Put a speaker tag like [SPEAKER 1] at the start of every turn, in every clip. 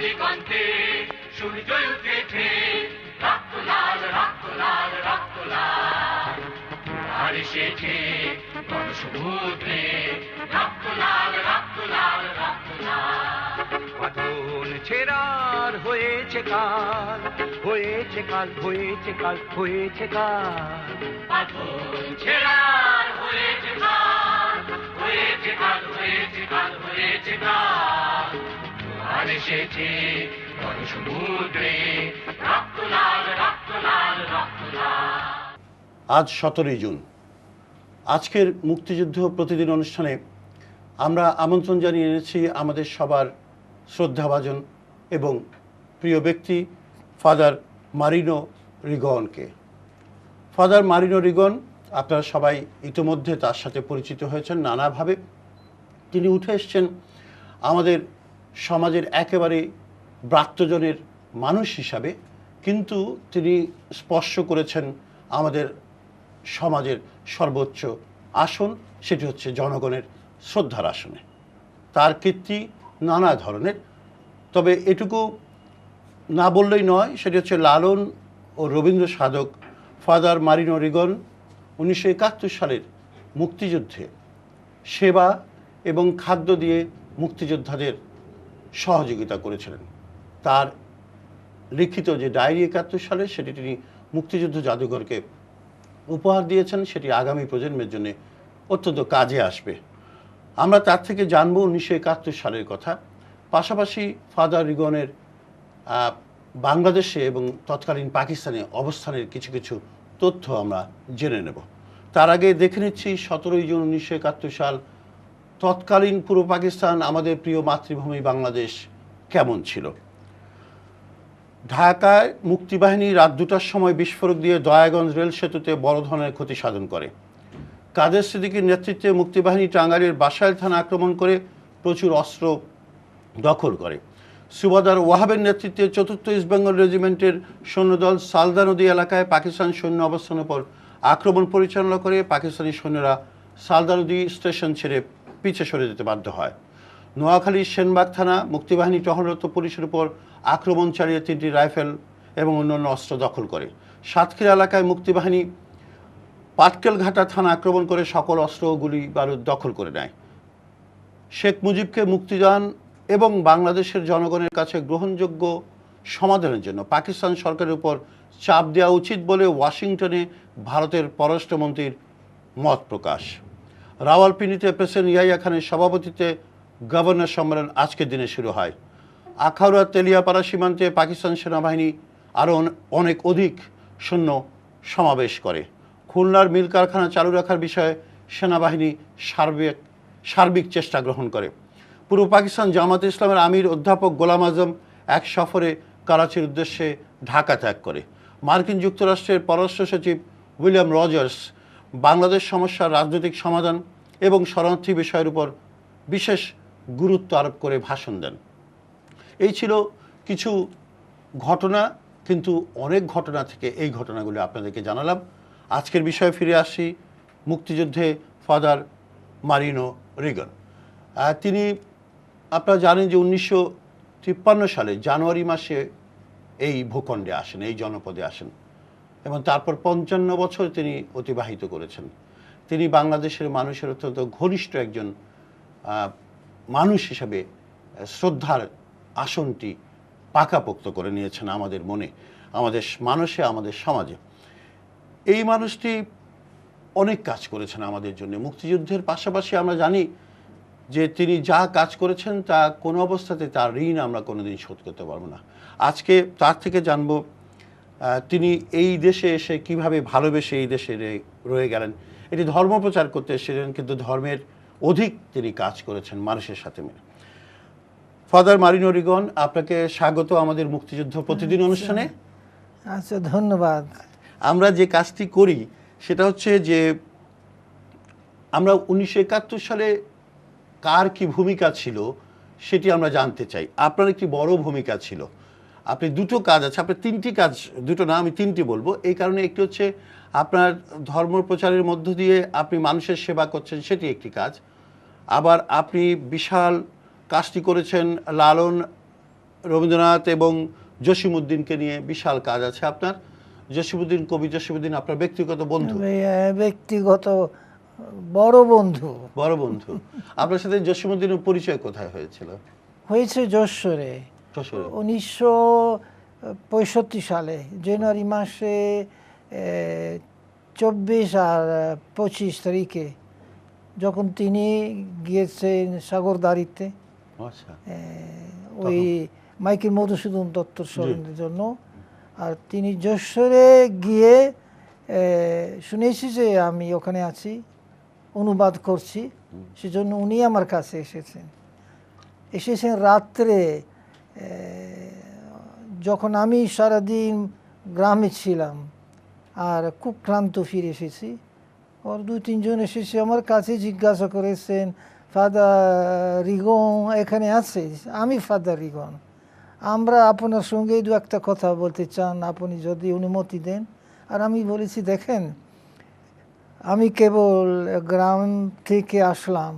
[SPEAKER 1] দিগন্তে সূর্য উঠেছে, রক্ত লাল রক্ত লাল রক্ত লাল। আর এসেছে গণসমুদ্রে, রক্ত লাল রক্ত লাল রক্ত লাল।
[SPEAKER 2] পাথর ছেড়ার হয়েছে কাল, হয়েছে কাল, হয়েছে কাল, হয়েছে কাল।
[SPEAKER 1] পাথর ছেড়ার হয়েছে কাল, হয়েছে কাল, হয়েছে কাল, হয়েছে কাল। আর এসেছে গণসমুদ্রে, রক্ত লাল রক্ত লাল রক্ত লাল।
[SPEAKER 3] আজ 17 জুন। আজকের মুক্তিযুদ্ধ প্রতিদিন অনুষ্ঠানে আমরা আমন্ত্রণ জানিয়ে এনেছি আমাদের সবার শ্রদ্ধাভাজন এবং প্রিয় ব্যক্তি ফাদার মারিনো রিগনকে। ফাদার মারিনো রিগন, আপনারা সবাই ইতিমধ্যে তার সাথে পরিচিত হয়েছেন নানাভাবে। তিনি উঠে এসছেন আমাদের সমাজের একেবারে ব্রাত্যজনের মানুষ হিসাবে, কিন্তু তিনি স্পর্শ করেছেন আমাদের সমাজের সর্বোচ্চ আসন, সেটি হচ্ছে জনগণের শ্রদ্ধার আসনে। তার কীর্তি নানা ধরনের, তবে এটুকু না বললেই নয়, সেটি হচ্ছে লালন ও রবীন্দ্র সাধক ফাদার মারিনো রিগন 1971 সালের মুক্তিযুদ্ধে সেবা এবং খাদ্য দিয়ে মুক্তিযোদ্ধাদের সহযোগিতা করেছিলেন। তার লিখিত যে ডায়েরি 71 সালে, সেটি তিনি মুক্তিযুদ্ধ জাদুঘরকে উপহার দিয়েছেন। সেটি আগামী প্রজন্মের জন্য অত্যন্ত কাজে আসবে। আমরা তার থেকে জানব 1971 সালের কথা। পাশাপাশি ফাদার রিগনের বাংলাদেশে এবং তৎকালীন পাকিস্তানে অবস্থানের কিছু কিছু তথ্য আমরা জেনে নেব। তার আগে দেখে নিচ্ছি 17 জুন 1971 সাল তৎকালীন পূর্ব পাকিস্তান, আমাদের প্রিয় মাতৃভূমি বাংলাদেশ কেমন ছিল। ঢাকায় মুক্তিবাহিনী রাত 2টার সময় বিস্ফোরক দিয়ে দয়াগঞ্জ রেল সেতুতে বড় ধরনের ক্ষতি সাধন করে। কাদের সিদ্দিকীর নেতৃত্বে মুক্তিবাহিনী টাঙ্গাইলের বাসাইল থানা আক্রমণ করে প্রচুর অস্ত্র দখল করে। সুবাদার ওয়াহাবের নেতৃত্বে 4th ইস্ট বেঙ্গল রেজিমেন্টের সৈন্যদল সালদা নদী এলাকায় পাকিস্তান সৈন্য অবস্থানের উপর আক্রমণ পরিচালনা করে পাকিস্তানি সৈন্যরা সালদা নদী স্টেশন ছেড়ে পিছে সরে যেতে বাধ্য হয়। নোয়াখালীর সেনবাগ থানা মুক্তিবাহিনী টহলরত পুলিশের উপর আক্রমণ চালিয়ে 3টি রাইফেল এবং অন্যান্য অস্ত্র দখল করে। সাতক্ষীরা এলাকায় মুক্তিবাহিনী পাটকেলঘাটা থানা আক্রমণ করে সকল অস্ত্র ও গুলি বারুদ দখল করে নেয়। শেখ মুজিবকে মুক্তিদান এবং বাংলাদেশের জনগণের কাছে গ্রহণযোগ্য সমাধানের জন্য পাকিস্তান সরকারের উপর চাপ দেওয়া উচিত বলে ওয়াশিংটনে ভারতের পররাষ্ট্রমন্ত্রীর মত প্রকাশ। রাওয়ালপিন্ডিতে প্রেসিডেন্ট ইয়াহিয়া খানের সভাপতিত্বে গভর্নর সম্মেলন আজকের দিনে শুরু হয়। আখাউড়া তেলিয়াপাড়া সীমান্তে পাকিস্তান সেনাবাহিনী আরও অনেক অধিক সৈন্য সমাবেশ করে। খুলনার মিল কারখানা চালু রাখার বিষয়ে সেনাবাহিনী সার্বিক চেষ্টা গ্রহণ করে। পূর্ব পাকিস্তান জামাতে ইসলামের আমির অধ্যাপক গোলাম আজম এক সফরে করাচির উদ্দেশ্যে ঢাকা ত্যাগ করে। মার্কিন যুক্তরাষ্ট্রের পররাষ্ট্র সচিব উইলিয়াম রজার্স বাংলাদেশ সমস্যার রাজনৈতিক সমাধান এবং শরণার্থী বিষয়ের উপর বিশেষ গুরুত্ব আরোপ করে ভাষণ দেন। এই ছিল কিছু ঘটনা, কিন্তু অনেক ঘটনা থেকে এই ঘটনাগুলো আপনাদেরকে জানালাম। আজকের বিষয়ে ফিরে আসি। মুক্তিযুদ্ধে ফাদার মারিনো রিগন, তিনি আপনারা জানেন যে 1953 সালে জানুয়ারি মাসে এই ভূখণ্ডে আসেন, এই জনপদে আসেন এবং তারপর 55 বছর তিনি অতিবাহিত করেছেন। তিনি বাংলাদেশের মানুষের অত্যন্ত ঘনিষ্ঠ একজন মানুষ হিসেবে শ্রদ্ধার আসনটি পাকাপোক্ত করে নিয়েছেন আমাদের মনে, আমাদের মানুষে, আমাদের সমাজে। এই মানুষটি অনেক কাজ করেছেন আমাদের জন্য। মুক্তিযুদ্ধের পাশাপাশি আমরা জানি যে তিনি যা কাজ করেছেন তা কোনো অবস্থাতে তার ঋণ আমরা কোনোদিন শোধ করতে পারবো না। আজকে তার থেকে জানব তিনি এই দেশে এসে কিভাবে ভালোবেসে এই দেশে রয়ে গেলেন। এটি ধর্ম প্রচার করতে এসেছিলেন, কিন্তু ধর্মের অধিক তিনি কাজ করেছেন মানুষের সাথে মিলে। ফাদার মারিনো রিগন, আপনাকে স্বাগত আমাদের মুক্তিযুদ্ধ প্রতিদিন অনুষ্ঠানে।
[SPEAKER 4] আচ্ছা, ধন্যবাদ।
[SPEAKER 3] আমরা যে কাজটি করি সেটা হচ্ছে যে আমরা 1971 সালে কার কি ভূমিকা ছিল সেটি আমরা জানতে চাই। আপনার একটি বড় ভূমিকা ছিল। আপনি দুটো কাজ আছে, আপনার তিনটি কাজ, দুটো না আমি তিনটি বলবো। এই কারণে একটি হচ্ছে আপনার ধর্ম প্রচারের মধ্য দিয়ে আপনি মানুষের সেবা করছেন, সেটি একটি কাজ। আবার আপনি বিশাল কাজটি করেছেন লালন রবীন্দ্রনাথ এবং জসিমউদ্দিনকে নিয়ে বিশাল কাজ আছে আপনার। জসিমউদ্দিন, কবি জসিমউদ্দিন আপনার ব্যক্তিগত বন্ধু?
[SPEAKER 4] ব্যক্তিগত বড় বন্ধু।
[SPEAKER 3] বড় বন্ধু। আপনার সাথে জসিমউদ্দিনের পরিচয় কোথায় হয়েছিল?
[SPEAKER 4] হয়েছে যশোরে
[SPEAKER 3] যশোরে।
[SPEAKER 4] 1965 সালে জানুয়ারি মাসে 24 আর 25 তারিখে, যখন তিনি গিয়েছেন সাগরদাঁড়িতে
[SPEAKER 3] আচ্ছা।
[SPEAKER 4] ওই মাইকেল মধুসূদন দত্তর স্মরণের জন্য। আর তিনি যশোরে গিয়ে শুনেছি যে আমি ওখানে আছি, অনুবাদ করছি, সেজন্য উনি আমার কাছে এসেছেন রাত্রে। যখন আমি সারাদিন গ্রামে ছিলাম আর খুব ক্লান্ত ফিরে এসেছি, ওর 2-3 জন এসেছে আমার কাছে, জিজ্ঞাসা করেছেন ফাদার রিগন এখানে আছে? আমি ফাদার রিগন, আমরা আপনার সঙ্গে 2-একটা কথা বলতে চান, আপনি যদি অনুমতি দেন। আর আমি বলেছি, দেখেন আমি কেবল গ্রাম থেকে আসলাম,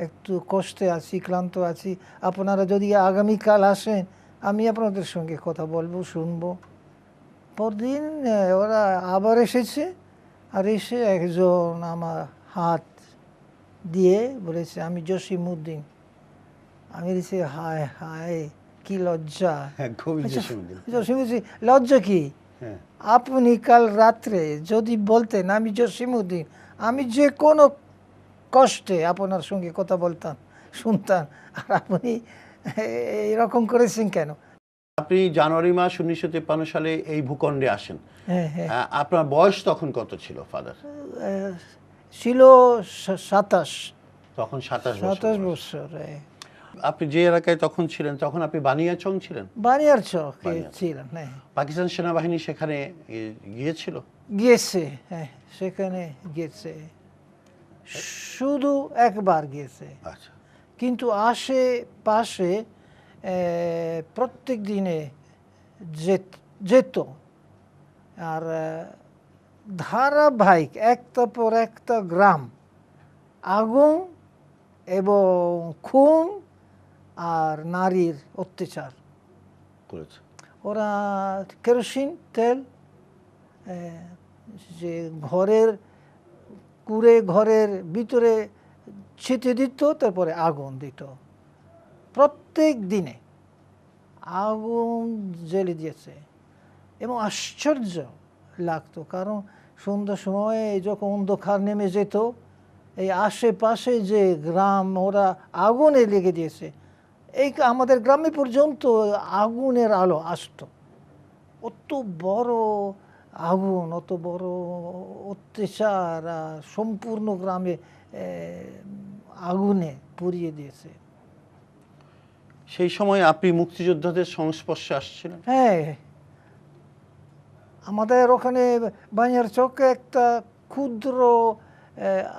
[SPEAKER 4] একটু কষ্টে আছি, ক্লান্ত আছি, আপনারা যদি আগামীকাল আসেন আমি আপনাদের সঙ্গে কথা বলবো, শুনবো। পরদিন ওরা আবার এসেছে, আর এসে একজন আমার হাত দিয়ে বলেছে আমি জসিমউদ্দিন। আমি বলেছি হায় হায় কি লজ্জা। জসিমউদ্দিন, লজ্জা কি? আপনি কাল রাত্রে যদি বলতেন আমি জসিমউদ্দিন, আমি যে কোনো কষ্টে আপনার সঙ্গে কথা বলতাম, শুনতাম, আর আপনি এরকম করেছেন কেন?
[SPEAKER 3] আপনি জানুয়ারি মাস 1953 সালে এই ভূখণ্ডে আসেন।
[SPEAKER 4] হ্যাঁ।
[SPEAKER 3] আপনার বয়স তখন কত ছিল ফাদার?
[SPEAKER 4] ছিল 27।
[SPEAKER 3] তখন 27
[SPEAKER 4] বছর।
[SPEAKER 3] আপনি যে এলাকায় তখন ছিলেন, তখন আপনি বানিয়াচং ছিলেন?
[SPEAKER 4] বানিয়াচং ছিলেন। হ্যাঁ।
[SPEAKER 3] পাকিস্তান সেনাবাহিনী সেখানে গিয়েছিল?
[SPEAKER 4] গিয়েছে, হ্যাঁ, সেখানে গিয়েছে, শুধু একবার গিয়েছে।
[SPEAKER 3] আচ্ছা।
[SPEAKER 4] কিন্তু আশেপাশে প্রত্যেক দিনে যেত, আর ধারাবাহিক একটার পর একটা গ্রাম আগুন এবং খুন আর নারীর অত্যাচার
[SPEAKER 3] করেছে।
[SPEAKER 4] ওরা কেরোসিন তেল যে ঘরের ভিতরে ছিটিয়ে দিত, তারপরে আগুন দিত। প্রত্যেক দিনে আগুন জ্বেলে দিয়েছে এবং আশ্চর্য লাগতো, কারণ সন্ধ্যার সময় যখন অন্ধকার নেমে যেত, এই আশেপাশে যে গ্রাম ওরা আগুনে লেগে দিয়েছে, এই আমাদের গ্রামে পর্যন্ত আগুনের আলো আসতো। অত বড় আগুন, অত বড় অত্যাচার, সম্পূর্ণ গ্রামে আগুনে পুড়িয়ে দিয়েছে।
[SPEAKER 3] সেই সময় আপনি মুক্তিযোদ্ধাদের সংস্পর্শে আসছিলেন?
[SPEAKER 4] হ্যাঁ, আমাদের ওখানে বানিয়াচকে একটা ক্ষুদ্র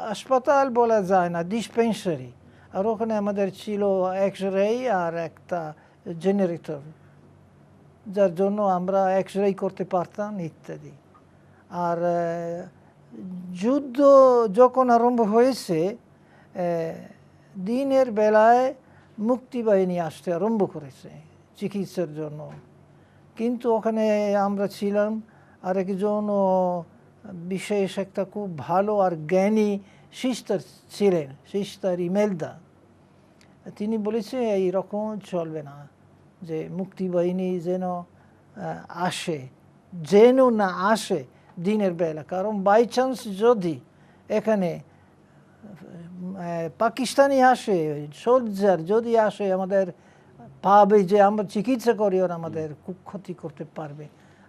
[SPEAKER 4] হাসপাতাল বলা যায় না, ডিসপেন্সারি, আর ওখানে আমাদের ছিল এক্স-রে আর একটা জেনারেটর, যার জন্য আমরা এক্স-রে করতে পারতাম ইত্যাদি। আর যুদ্ধ যখন আরম্ভ হয়েছে, দিনের বেলায় মুক্তিবাহিনী আসতে আরম্ভ করেছে চিকিৎসার জন্য, কিন্তু ওখানে আমরা ছিলাম, আর একজন বিশেষ একটা খুব ভালো আর জ্ঞানী সিস্টার ছিলেন, সিস্টার ইমেলদা। তিনি বলেছে এইরকম চলবে না, যে মুক্তিবাহিনী যেন না আসে দিনের বেলা, কারণ বাই চান্স যদি এখানে পাকিস্তানি আসে, সোলজার যদি আসে, আমাদের পাবে যে আমরা চিকিৎসা করি, ওরা আমাদের খুব ক্ষতি করতে পারবে।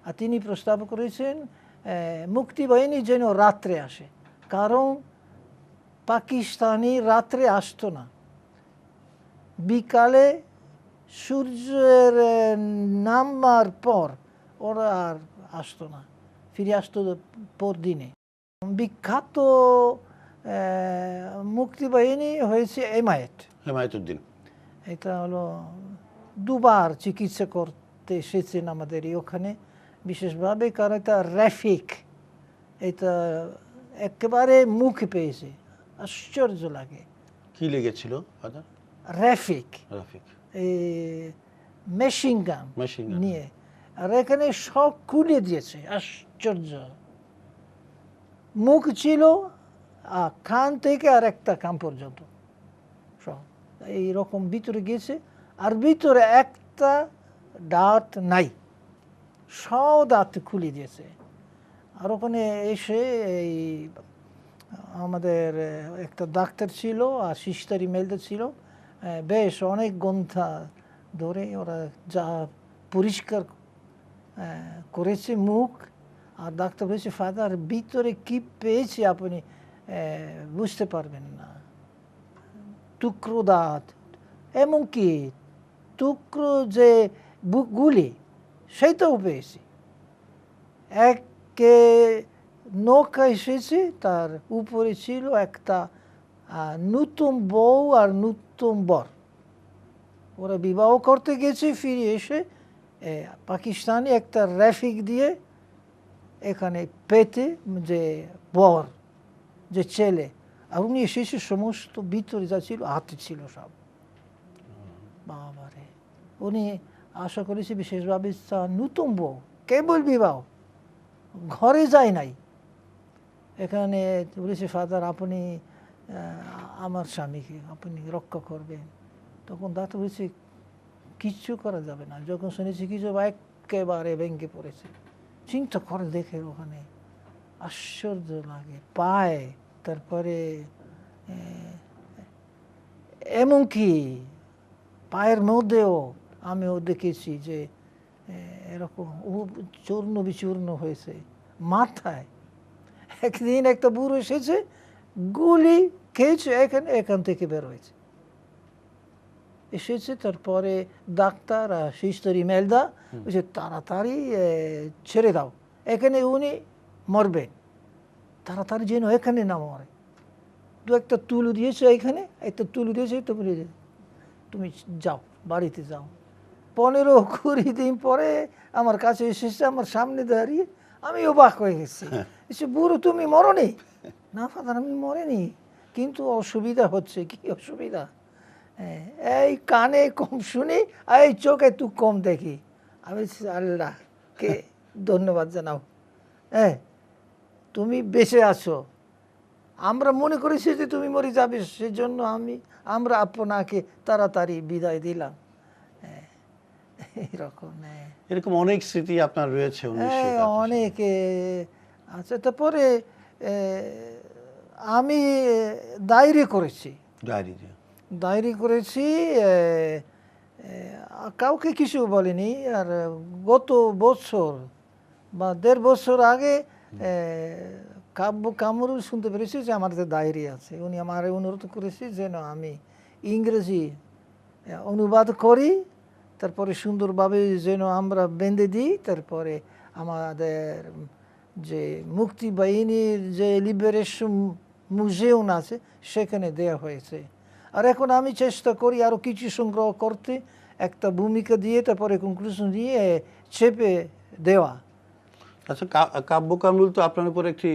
[SPEAKER 4] আর তিনি প্রস্তাব করেছেন মুক্তিবাহিনী যেন রাত্রে আসে, কারণ পাকিস্তানি রাত্রে আসতো না, বিকালে সূর্যের নামার পর ওরা আর আসতো না, ফিরে আসতো পর দিনে। বিখ্যাত মুক্তিবাহিনী হয়েছে
[SPEAKER 3] হেমায়েতুদ্দিন।
[SPEAKER 4] এটা হলো দুবার চিকিৎসা করতে এসেছেন আমাদের ওখানে বিশেষভাবে, কারণ এটা রফিক, এটা একেবারে মুখে পেয়েছে, আশ্চর্য লাগে।
[SPEAKER 3] কি লেগেছিল?
[SPEAKER 4] রফিক, এই মেশিন গান
[SPEAKER 3] Machine gun।
[SPEAKER 4] নিয়ে, আর এখানে সব খুলে দিয়েছে, আশ্চর্য। মুখ ছিল কান থেকে আর একটা কান পর্যন্ত সব এইরকম ভিতরে গেছে, আর ভিতরে একটা দাঁত নাই, সব দাঁত খুলে দিয়েছে। আর ওখানে এসে এই আমাদের একটা ডাক্তার ছিল আর সিস্টারি মেলতে ছিল, বেশ অনেক ঘন্টা ধরে ওরা যা পরিষ্কার করেছে মুখ। আর ডাক্তার বলেছে, ফাদার ভিতরে কি পেয়েছে আপনি বুঝতে পারবেন না, টুকরো দাঁত, এমনকি টুকরো যে গুলি সেইটাও পেয়েছি। একে নৌকা এসেছে, তার উপরে ছিল একটা নতুন বউ আর নতুন বর। ওরা বিবাহ করতে গেছে, ফিরে এসে পাকিস্তানি একটা র্যাফিক দিয়ে এখানে পেতে যে বর, যে ছেলে, আর উনি এসেছে, সমস্ত ভিতরে যা ছিল হাতে ছিল সব। বাবারে, উনি আশা করেছে বিশেষভাবে তার নতুন বউ, কেবল বিবাহ, ঘরে যায় নাই। এখানে বলেছে, ফাদার আপনি আমার স্বামীকে আপনি রক্ষা করবেন। তখন ডাক্তার বলেছে, কিচ্ছু করা যাবে না। যখন শুনেছি কিছু, একেবারে ভেঙে পড়েছে। চিন্তা করে দেখে ওখানে আশ্চর্য লাগে, পায়। তারপরে এমনকি পায়ের মধ্যেও আমিও দেখেছি যে এরকম চূর্ণ বিচূর্ণ হয়েছে। মাথায় একদিন একটা বুড়ো এসেছে, গুলি খেয়েছে, এখান থেকে বের হয়েছে, এসেছে। তারপরে ডাক্তার আর সিস্টার ইমেলদা বলছে, তাড়াতাড়ি ছেড়ে দাও, এখানে উনি মরবেন, তাড়াতাড়ি যেন এখানে না মরে। দু একটা তুলো দিয়েছে, এখানে একটা তুলো দিয়েছে, তুমি যাও, বাড়িতে যাও। 15-20 দিন পরে আমার কাছে এসেছে, আমার সামনে দাঁড়িয়ে, আমি অবাক হয়ে গেছি। বুড়ো তুমি মরনি? না ফাদার, আমি মরেনি, কিন্তু অসুবিধা হচ্ছে। কি অসুবিধা? এই কানে কম শুনি, আর এই চোখে একটু কম দেখি। আমি আল্লাহকে ধন্যবাদ জানাও, তুমি বেঁচে আছো। আমরা মনে করেছি যে তুমি মরে যাবে, সেজন্য আমরা আপনাকে তাড়াতাড়ি বিদায় দিলাম।
[SPEAKER 3] এরকম অনেক স্মৃতি আপনার রয়েছে।
[SPEAKER 4] অনেক। আচ্ছা, তারপরে আমি ডায়েরি করেছি। ডায়েরি করেছি, কাউকে কিছু বলিনি। আর গত বছর বা 1.5 বছর আগে কাব্য কামরুল শুনতে পেরেছি যে আমাদের ডায়েরি আছে। উনি আমার অনুরোধ করেছি যেন আমি ইংরেজি অনুবাদ করি, তারপরে সুন্দরভাবে যেন আমরা বেঁধে দিই। তারপরে আমাদের যে মুক্তি বাহিনীর যে লিবারেশন মিউজিয়াম আছে, সেখানে দেয়া হয়েছে। আর এখন আমি চেষ্টা করি আরও কিছু সংগ্রহ করতে, একটা ভূমিকা দিয়ে, তারপরে কনক্লুশন দিয়ে চেপে দেওয়া।
[SPEAKER 3] আচ্ছা, কাব্য কামরুল তো আপনার উপর একটি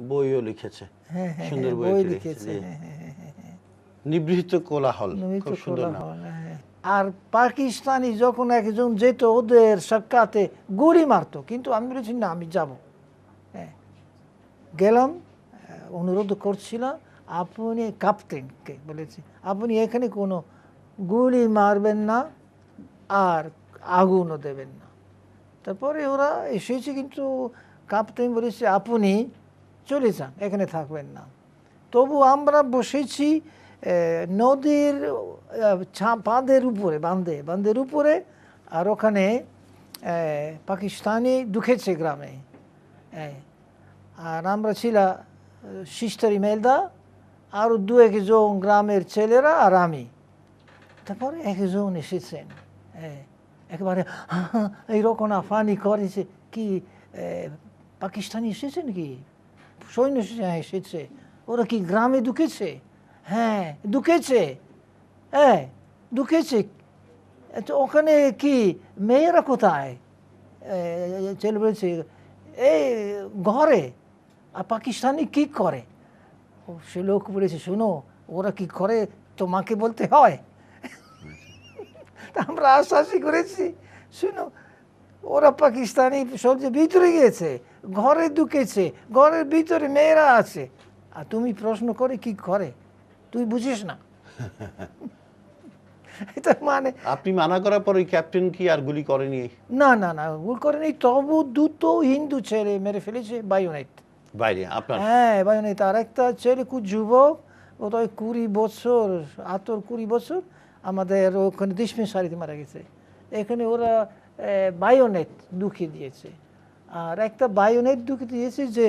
[SPEAKER 3] বইও লিখেছে। সুন্দর বই লিখেছে, নিভৃত কোলাহল, খুব সুন্দর নাম।
[SPEAKER 4] আর পাকিস্তানি যখন একজন যেত ওদের সাক্ষাতে, গুলি মারতো, কিন্তু আমি বলেছি না, আমি যাব। গেলাম, অনুরোধ করছিলাম, আপনি ক্যাপ্টেনকে বলেছি, আপনি এখানে কোনো গুলি মারবেন না আর আগুনও দেবেন না। তারপরে ওরা এসেছে, কিন্তু ক্যাপ্টেন বলেছে, আপনি চলে যান, এখানে থাকবেন না। তবু আমরা বসেছি নদীর বাঁধের উপরে, আর ওখানে পাকিস্তানি ঢুকেছে গ্রামে। আর আমরা ছিলাম সিস্টার ইমেলদা, আরও 2-1 গ্রামের ছেলেরা আর আমি। তারপরে একজন এসেছেন, একেবারে এইরকম আফানি করেছে, কি পাকিস্তানি এসেছে নাকি, সৈন্য এসেছে, ওরা কি গ্রামে ঢুকেছে? হ্যাঁ ঢুকেছে, ঢুকেছে। তো ওখানে কি মেয়েরা কোথায়? ছেলে বলছে, এই ঘরে। আর পাকিস্তানি কি করে? সে লোক বলেছে, শোনো, ওরা কি করে তোমাকে বলতে হয়? তা আমরা আশ্বাসই করেছি, শুনো ওরা পাকিস্তানি সবচেয়ে ভিতরে গিয়েছে, ঘরে ঢুকেছে, ঘরের ভিতরে মেয়েরা আছে, আর তুমি প্রশ্ন করে কি করে, তুই বুঝিস না। এটা মানে
[SPEAKER 3] আপনি মানা করার পরে ক্যাপ্টেন কি আর গুলি করেনি?
[SPEAKER 4] না না না, ভুল করেনি, তবু দুটো হিন্দু ছেলে মেরে ফেলেছে বায়োনেট।
[SPEAKER 3] বাইরে আপনার?
[SPEAKER 4] হ্যাঁ বায়োনেট। আর একটা ছেলে খুব যুবক, ও তো 20 বছর, 20 বছর, আমাদের ওখানে ডিসপেন্সারিতে মারা গেছে। এখানে ওরা বায়োনেট ঢুকিয়ে দিয়েছে, আর একটা বায়োনেট ঢুকিয়ে দিয়েছে যে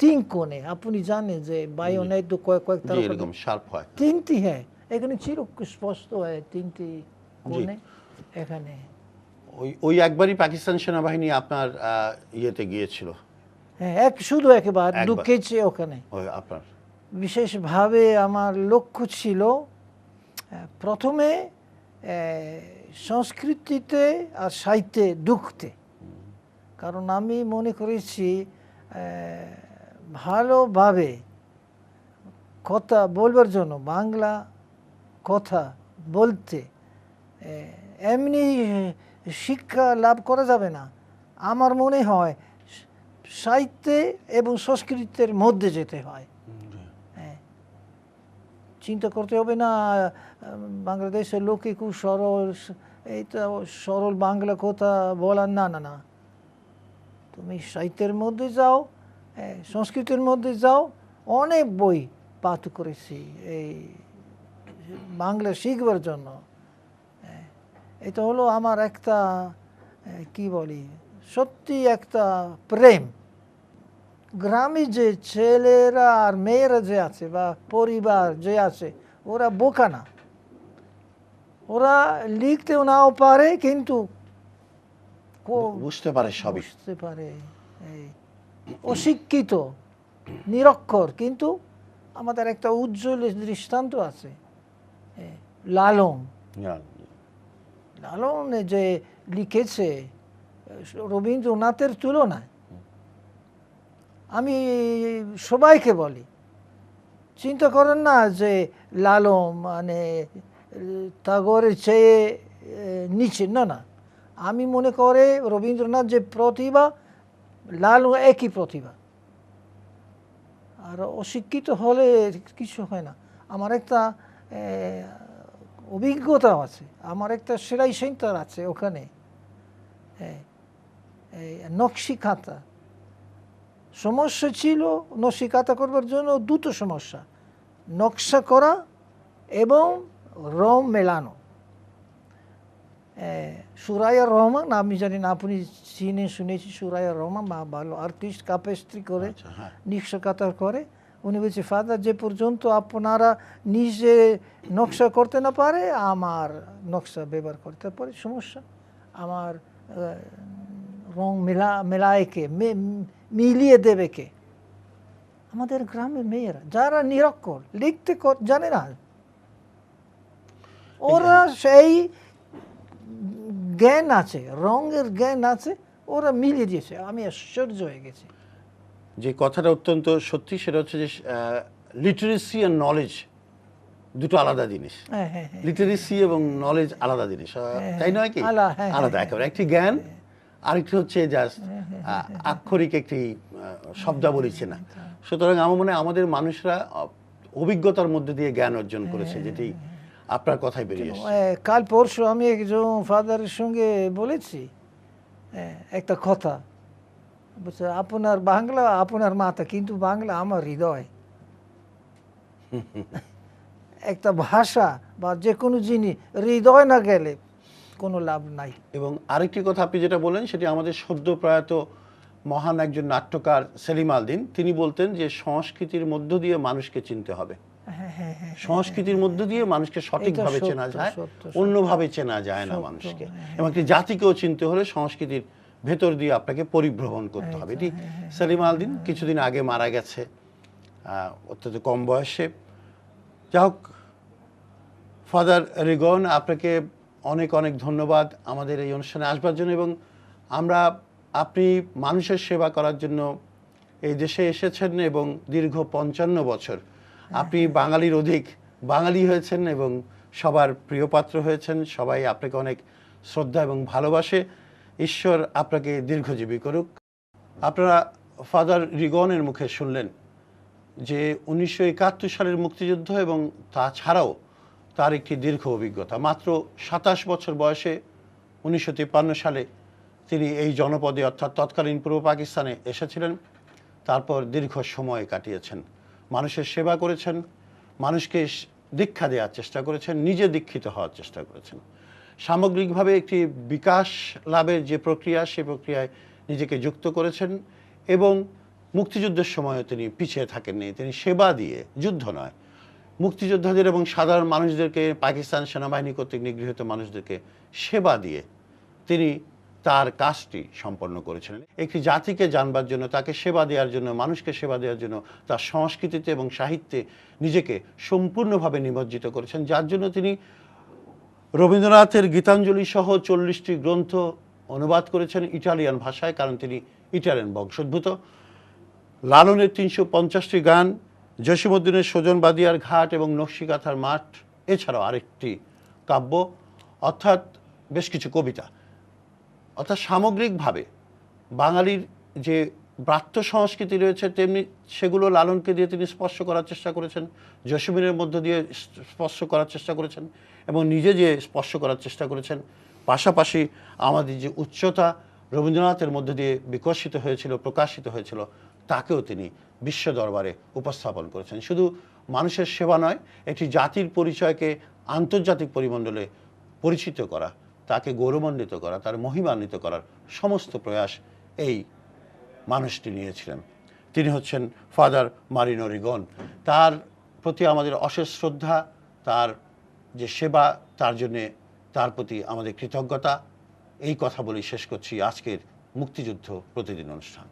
[SPEAKER 4] 3 কোণে। আপনি জানেন যে বায়োনেট কয়েকটা
[SPEAKER 3] জি, এরকম শার্প হয়।
[SPEAKER 4] 3টি, হ্যাঁ এখানে ছিল স্পষ্ট হয় 3টি কোণে এখানে।
[SPEAKER 3] ওই একবারই পাকিস্তান সেনাবাহিনী আপনার ইয়েতে গিয়েছিল?
[SPEAKER 4] হ্যাঁ শুধু একবার ঢুকেছে ওখানে।
[SPEAKER 3] ওই আপনার
[SPEAKER 4] বিশেষভাবে আমার লক্ষ্য ছিল প্রথমে সংস্কৃতিতে আর সাহিত্যে ঢুকতে, কারণ আমি মনে করেছি ভালোভাবে কথা বলবার জন্য, বাংলা কথা বলতে এমনি শিক্ষা লাভ করা যাবে না। আমার মনে হয় সাহিত্যে এবং সংস্কৃতির মধ্যে যেতে হয়। চিন্তা করতে হবে না বাংলাদেশের লোকে খুব সরল, এইটা সরল বাংলা কথা বলার, না না না, তুমি সাহিত্যের মধ্যে যাও, সংস্কৃতির মধ্যে যাও। অনেক বই পাঠ করেছি এই বাংলা শিখবার জন্য। এটা হলো আমার একটা কি বলি, সত্যি একটা প্রেম। গ্রামে যে ছেলেরা আর মেয়েরা যে আছে বা পরিবার যে আছে, ওরা বোকা না, ওরা লিখতেও নাও পারে কিন্তু
[SPEAKER 3] বুঝতে পারে, সবই
[SPEAKER 4] বুঝতে পারে। অশিক্ষিত নিরক্ষর, কিন্তু আমাদের একটা উজ্জ্বল দৃষ্টান্ত আছে, লালন। লালন যে লিখেছে রবীন্দ্রনাথের তুলনায়, আমি সবাইকে বলি চিন্তা করেন না যে লালন মানে টাগোরের চেয়ে নিচে, না না, আমি মনে করে রবীন্দ্রনাথ যে প্রতিভা, লালন একই প্রতিভা। আর অশিক্ষিত হলে কিছু হয় না। আমার একটা অভিজ্ঞতা আছে, আমার একটা সেলাই সেন্টার আছে ওখানে, নকশি খাতা। সমস্যা ছিল নকশি খাতা করবার জন্য দুটো সমস্যা, নকশা করা এবং রং মেলানো। সুরাইয়া রহমান, আমি জানি না আপনি চিনে শুনেছি, সুরাইয়া রহমান ভালো আর্টিস্ট, কাপেস্ট্রি করে, নকশা কাতা করে। উনি বলছে, ফাদার যে পর্যন্ত আপনারা নিজে নকশা করতে না পারে, আমার নকশা ব্যবহার করতে পারে, সমস্যা আমার রং মেলায় কে, মিলিয়ে দেবে কে? আমাদের গ্রামের মেয়েরা যারা নিরক্ষর, লিখতে জানে না, ওরা সেই জ্ঞান আছে, রঙের জ্ঞান আছে, ওরা মিলিয়ে দিয়েছে। আমি আশ্চর্য হয়ে গেছি।
[SPEAKER 3] যে কথাটা অত্যন্ত সত্যি, সেটা হচ্ছে যে লিটারেসি আর নলেজ দুটো আলাদা জিনিস। লিটারেসি এবং নলেজ আলাদা জিনিস, তাই নয় কি? আলাদা একেবারে। একটি জ্ঞান, আরেকটি হচ্ছে জাস্ট আক্ষরিক একটি শব্দাবলী চেনা। সুতরাং আমার মনে হয় আমাদের মানুষরা অভিজ্ঞতার মধ্যে দিয়ে জ্ঞান অর্জন করেছে, যেটি আপনার কথাই বেরিয়ে এসেছে।
[SPEAKER 4] কাল পরশু আমি একজন ফাদারের সঙ্গে বলেছি একটা কথা, বলছে আপনার বাংলা আপনার মাথা, কিন্তু বাংলা আমার হৃদয়। একটা ভাষা বা যে কোনো জিনিস হৃদয় না গেলে কোনো লাভ নাই।
[SPEAKER 3] এবং আরেকটি কথা আপনি যেটা বলেন, সেটি আমাদের সদ্য প্রয়াত মহান একজন নাট্যকার সেলিম আল-দীন, তিনি বলতেন যে সংস্কৃতির মধ্য দিয়ে মানুষকে চিনতে হবে। সংস্কৃতির মধ্য দিয়ে মানুষকে সঠিকভাবে চেনা যায়, অন্যভাবে চেনা যায় না মানুষকে। এবং একটি জাতিকেও চিনতে হলে সংস্কৃতির ভেতর দিয়ে আপনাকে পরিভ্রমণ করতে হবে। এটি সেলিম আল-দীন কিছুদিন আগে মারা গেছে, অত্যন্ত কম বয়সে। যাই হোক, ফাদার রিগন, আপনাকে অনেক অনেক ধন্যবাদ আমাদের এই অনুষ্ঠানে আসবার জন্য। এবং আমরা, আপনি মানুষের সেবা করার জন্য এই দেশে এসেছেন এবং দীর্ঘ 55 বছর আপনি বাঙালির অধিক বাঙালি হয়েছেন এবং সবার প্রিয় পাত্র হয়েছেন। সবাই আপনাকে অনেক শ্রদ্ধা এবং ভালোবাসে। ঈশ্বর আপনাকে দীর্ঘজীবী করুক। আপনারা ফাদার রিগনের মুখে শুনলেন যে 1971 সালের মুক্তিযুদ্ধ এবং তাছাড়াও তার একটি দীর্ঘ অভিজ্ঞতা। মাত্র 27 বছর বয়সে 1953 সালে তিনি এই জনপদে অর্থাৎ তৎকালীন পূর্ব পাকিস্তানে এসেছিলেন। তারপর দীর্ঘ সময় কাটিয়েছেন, মানুষের সেবা করেছেন, মানুষকে দীক্ষা দেওয়ার চেষ্টা করেছেন, নিজে দীক্ষিত হওয়ার চেষ্টা করেছেন। সামগ্রিকভাবে একটি বিকাশ লাভের যে প্রক্রিয়া, সে প্রক্রিয়ায় নিজেকে যুক্ত করেছেন এবং মুক্তিযুদ্ধের সময়ও তিনি পিছিয়ে থাকেননি। তিনি সেবা দিয়ে, যুদ্ধ নয়, মুক্তিযোদ্ধাদের এবং সাধারণ মানুষদেরকে, পাকিস্তান সেনাবাহিনী কর্তৃক নিগৃহীত মানুষদেরকে সেবা দিয়ে তিনি তার কাজটি সম্পন্ন করেছিলেন। একটি জাতিকে জানবার জন্য, তাকে সেবা দেওয়ার জন্য, মানুষকে সেবা দেওয়ার জন্য তার সংস্কৃতিতে এবং সাহিত্যে নিজেকে সম্পূর্ণভাবে নিমজ্জিত করেছেন, যার জন্য তিনি রবীন্দ্রনাথের গীতাঞ্জলি সহ 40টি গ্রন্থ অনুবাদ করেছেন ইটালিয়ান ভাষায়, কারণ তিনি ইটালিয়ান বংশোদ্ভূত। লালনের 350টি গান, জসীমউদ্দিনের সুজন বাদিয়ার ঘাট এবং নকশিকাঁথার মাঠ, এছাড়াও আরেকটি কাব্য, অর্থাৎ বেশ কিছু কবিতা। অর্থাৎ সামগ্রিকভাবে বাঙালির যে ব্রাত্য সংস্কৃতি রয়েছে, তেমনি সেগুলো লালনকে দিয়ে তিনি স্পর্শ করার চেষ্টা করেছেন, জসীমের মধ্য দিয়ে স্পর্শ করার চেষ্টা করেছেন এবং নিজে যে স্পর্শ করার চেষ্টা করেছেন। পাশাপাশি আমাদের যে উচ্চতা রবীন্দ্রনাথের মধ্য দিয়ে বিকশিত হয়েছিল, প্রকাশিত হয়েছিল, তাকেও তিনি বিশ্ব দরবারে উপস্থাপন করেছেন। শুধু মানুষের সেবা নয়, একটি জাতির পরিচয়কে আন্তর্জাতিক পরিমণ্ডলে পরিচিত করা, তাকে গৌরবান্বিত করা, তার মহিমান্বিত করার সমস্ত প্রয়াস এই মানুষটি নিয়েছিলেন। তিনি হচ্ছেন ফাদার মারিনো রিগন। তার প্রতি আমাদের অশেষ শ্রদ্ধা, তার যে সেবা, তার জন্যে তার প্রতি আমাদের কৃতজ্ঞতা। এই কথা বলেই শেষ করছি আজকের মুক্তিযুদ্ধ প্রতিদিন অনুষ্ঠান।